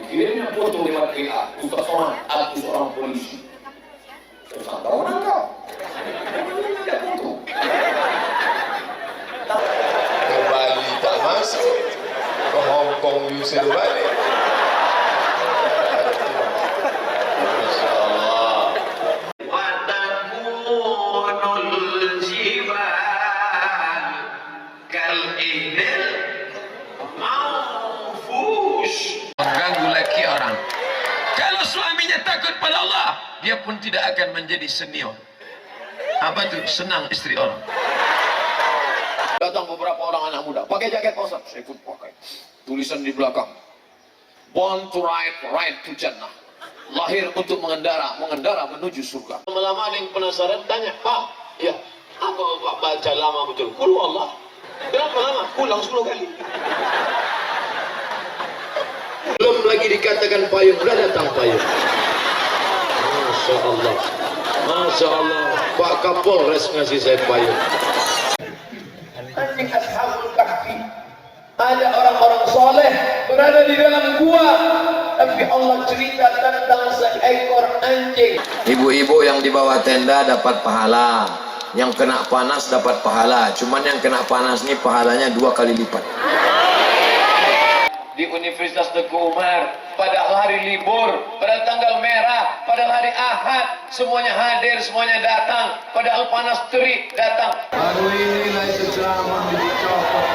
kirimnya foto lewat WA, Ustaz Somad, aku seorang polisi. Tersangka orang kau. Ada foto. Ke Bali tak masuk, ke Hong Kong diusir balik. Masya Allah. Watakunul jibal kal inil manfush. Mengganggu laki orang. Kalau suaminya takut pada Allah, dia pun tidak akan menjadi senior. Apa tuh? Senang istri orang. Datang beberapa orang anak muda, pakai jaket Ustaz, saya pun pakai. Tulisan di belakang, born to ride, ride to Jannah. Lahir untuk mengendara, mengendara menuju surga. Lama-lama ada yang penasaran, tanya, Pak, ya, apa Pak baca lama betul? Qul Allah. Kenapa lama? Ulang 10 kali. Belum lagi dikatakan payung, sudah datang payung. Masya Allah, Masya Allah, Pak Kapolres ngasih saya payung. Anjing Ashabul Kahfi, ada orang-orang soleh berada di dalam gua, tapi Allah cerita tentang seekor anjing. Ibu-ibu yang di bawah tenda dapat pahala, yang kena panas dapat pahala, cuman yang kena panas ini pahalanya 2 kali lipat. Di Universitas Teguh Umar, pada hari libur, pada tanggal merah, pada hari Ahad, semuanya hadir, semuanya datang. Padahal panas terik datang. Baru inilah itu ceramah dicopot.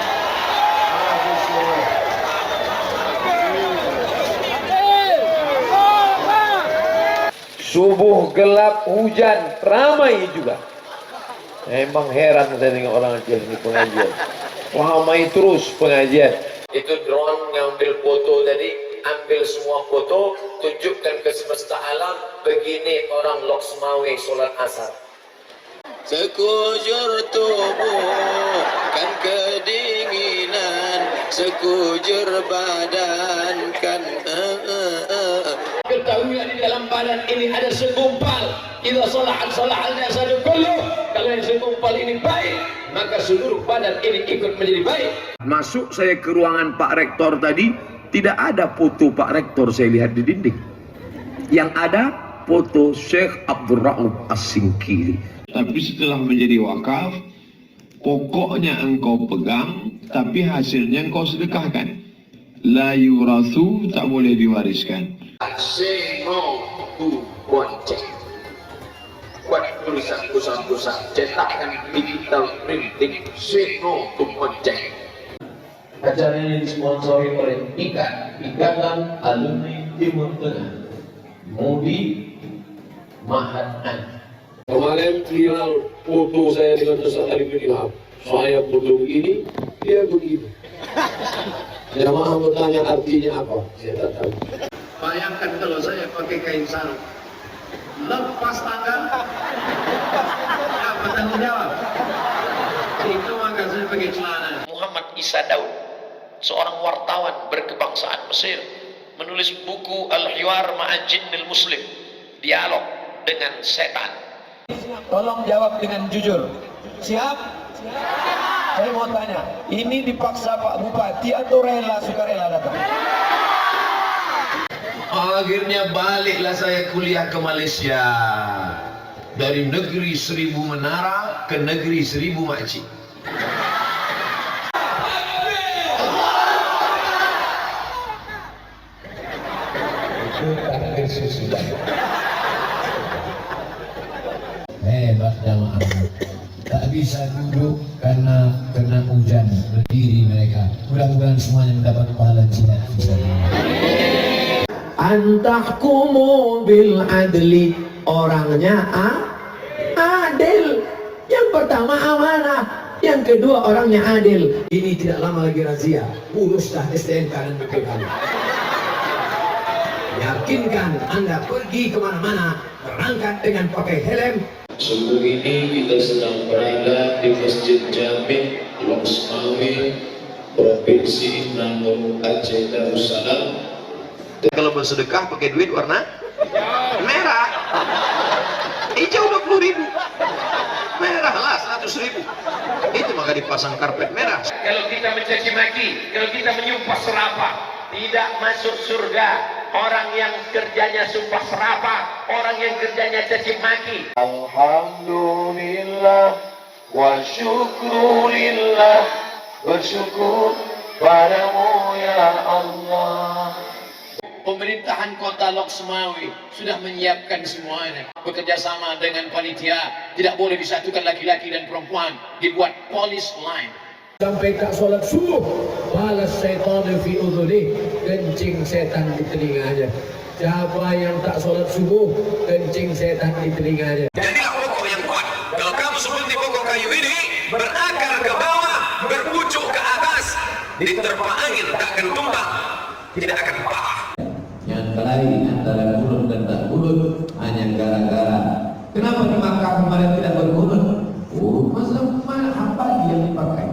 Subuh gelap, hujan, ramai juga. Emang heran saya dengan orang Aceh ini pengajian. Ramai terus pengajian. Itu drone ngambil foto tadi, ambil semua foto, tunjukkan ke semesta alam, begini orang Loksmawe sholat asar. Sekujur tubuh kan kedinginan, sekujur badan kan ketahuilah di dalam badan ini ada segumpal. Idza salahat salahal jasadu kullu. Kalau yang segumpal ini baik, maka seluruh badan ini ikut menjadi baik. Masuk saya ke ruangan Pak Rektor tadi, tidak ada foto Pak Rektor saya lihat di dinding. Yang ada foto Syekh Abdul Rauf As-Singkili. Tapi setelah menjadi wakaf, pokoknya engkau pegang, tapi hasilnya engkau sedekahkan. La yurathu, tak boleh diwariskan. Say no to bonceng. Buat tulisan cetakkan digital printing. Say no to bonceng. Acara ini disponsori oleh Ikatan Alumni Timur Tengah, Mudi Mahatman. Kemarin viral foto saya dengan Ustaz Arifin Ilham. Saya foto begini, dia begini. Jamaah bertanya artinya apa? Saya tak tahu. Bayangkan kalau saya pakai kain sarung, lepas tangan, apa tanggung jawab? Itu maka saya pakai celana. Muhammad Isa Daud, seorang wartawan berkebangsaan Mesir, menulis buku Al-Hiwar Ma'al Jinnil Muslim, dialog dengan setan. Tolong jawab dengan jujur. Siap? Saya mau tanya, ini dipaksa Pak Bupati atau rela, sukarela datang? Akhirnya baliklah saya kuliah ke Malaysia. Dari negeri 1000 menara ke negeri 1000 makcik. Itu takdir sesudah. Hebat jamaah. Tak bisa duduk karena kena hujan, berdiri mereka. Mudah-mudahan semuanya mendapat pahala jinak. Antahkumu bil adli, orangnya adil. Yang pertama amanah, yang kedua orangnya adil. Ini tidak lama lagi razia, uruslah STNK dan BPKB. Yakinkan Anda pergi kemana-mana berangkat dengan pakai helm. Sungguh ini kita sedang berada di Masjid Jami Loksmawe, Provinsi Nanggung Aceh Darussalam. Kalau bersedekah pakai duit warna merah, hijau 20.000, merah lah 100.000. Itu maka dipasang karpet merah. Kalau kita mencaci maki, kalau kita menyumpah serapah, tidak masuk surga. orang yang kerjanya sumpah serapah, orang yang kerjanya caci maki. Alhamdulillah wa syukurillah, bersyukur padamu ya Allah. Pemerintahan kota Lok Sumawi sudah menyiapkan semuanya, bekerja sama dengan panitia, tidak boleh disatukan laki-laki dan perempuan, dibuat polis line. Sampai tak solat subuh, balas syaitan fi udhuni, kencing setan di telinganya. Siapa yang tak solat subuh, kencing setan di telinganya. Jadilah pokok yang kuat. Kalau kamu seperti pokok kayu ini, berakar ke bawah, berpucuk ke atas, diterpa angin tak akan tumbang, tidak akan patah. Yang lain antara kunut dan tak kunut hanya gara-gara kenapa di Makkah kemarin tidak berkunut? Oh, masa apa yang dipakai?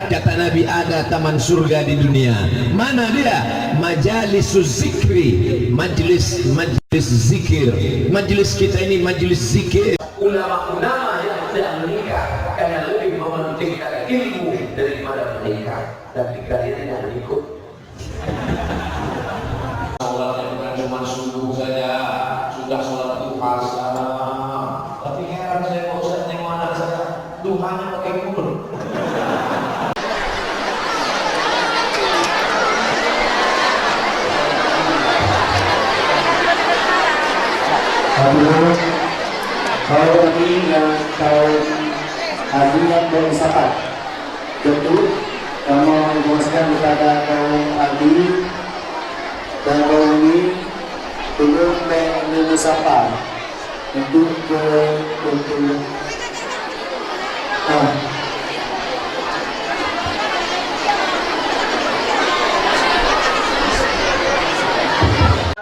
Kata Nabi, ada taman surga di dunia. Mana dia? Majalisus zikri, majlis zikir. Majlis kita ini majlis zikir. Ulama-ulama yang tidak menikah karena lebih mementingkan ilmu daripada menikah, tapi kalian yang ikut. Sholatnya bukan cuma subuh saja, sudah sholat duha sana. Tapi heran saya kalau saya tengok anak saya, duhanya pakai kunut. Kalau ini yang kaum hadiah dari sahabat, tentu kamu menguaskan kepada kaum Adi dan kaum ini belum menusapa untuk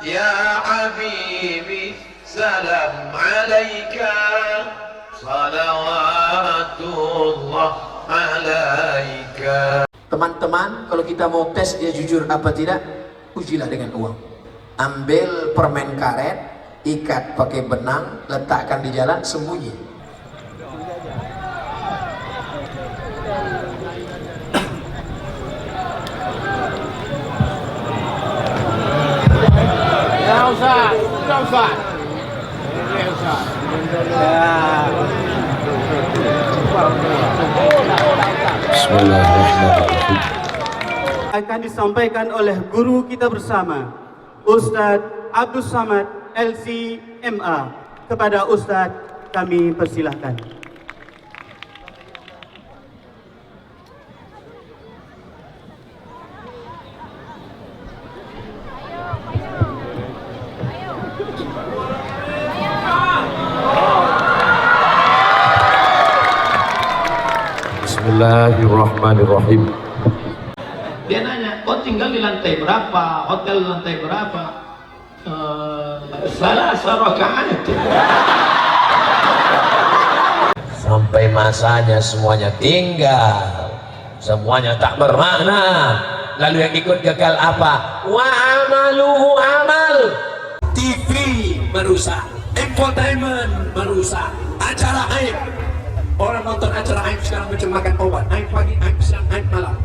Ya Habibi, salam alaika, salawatullah alaika. Teman-teman, kalau kita mau tes dia jujur apa tidak, ujilah dengan uang. Ambil permen karet, ikat pakai benang, letakkan di jalan, sembunyi. Akan disampaikan oleh guru kita bersama, Ustadz Abdul Samad LC.MA. Kepada Ustadz kami persilahkan. Bismillahirrahmanirrahim. Dia nanya, kau tinggal di lantai berapa? Hotel lantai berapa? Salah rakaat. Sampai masanya semuanya tinggal, semuanya tak bermakna. Lalu yang ikut gagal apa? Wa amaluhu amal. TV merusak, infotainment merusak, acara aib. Orang nonton acara aib sekarang macam makan obat, aib pagi, aib siang, aib malam.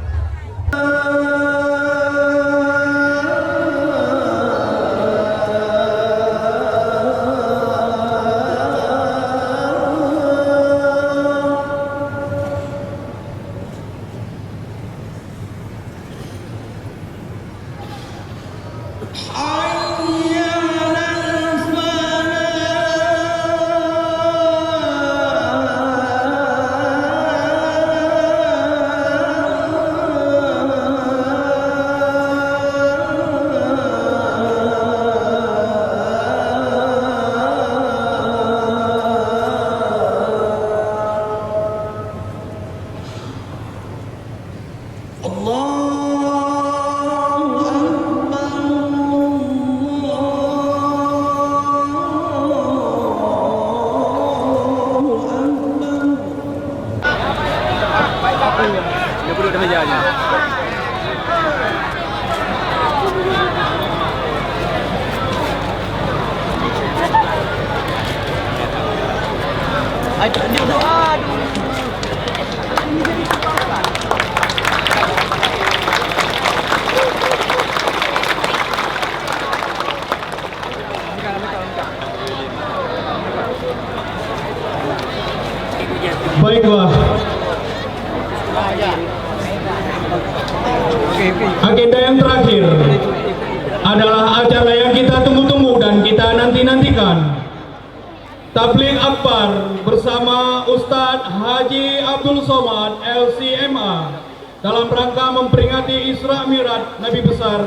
akbar bersama Ustadz Haji Abdul Somad LCMA dalam rangka memperingati Isra Mi'raj Nabi besar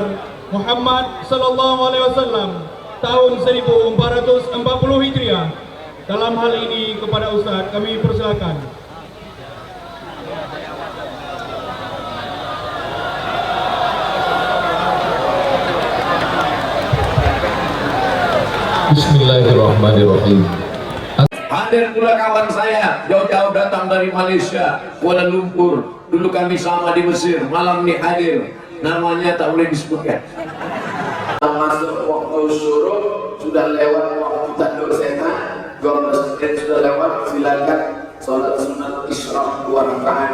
Muhammad sallallahu alaihi wasallam tahun 1440 Hijriah. Dalam hal ini kepada Ustadz kami persilakan. Bismillahirrahmanirrahim. Hadir pula kawan saya jauh-jauh datang dari Malaysia, Kuala Lumpur. Dulu kami sama di Mesir, malam ini hadir. Namanya tak boleh disebutkan. Masuk waktu suruh sudah lewat waktu tandur setan, 12 menit sudah lewat. Silakan sholat sunat Isra 2 rakaat.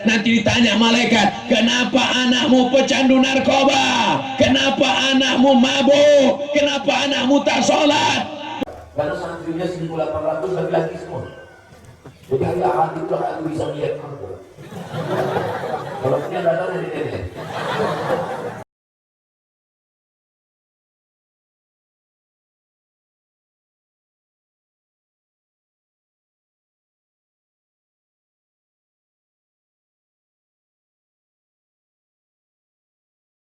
Nanti ditanya malaikat, kenapa anakmu pecandu narkoba? Kenapa anakmu mabuk? Kenapa anakmu tak sholat? Karena santrinya 1.800 laki-laki semua. Jadi agak hati itu aku bisa lihat kamu. Kalau punya datang dari ini.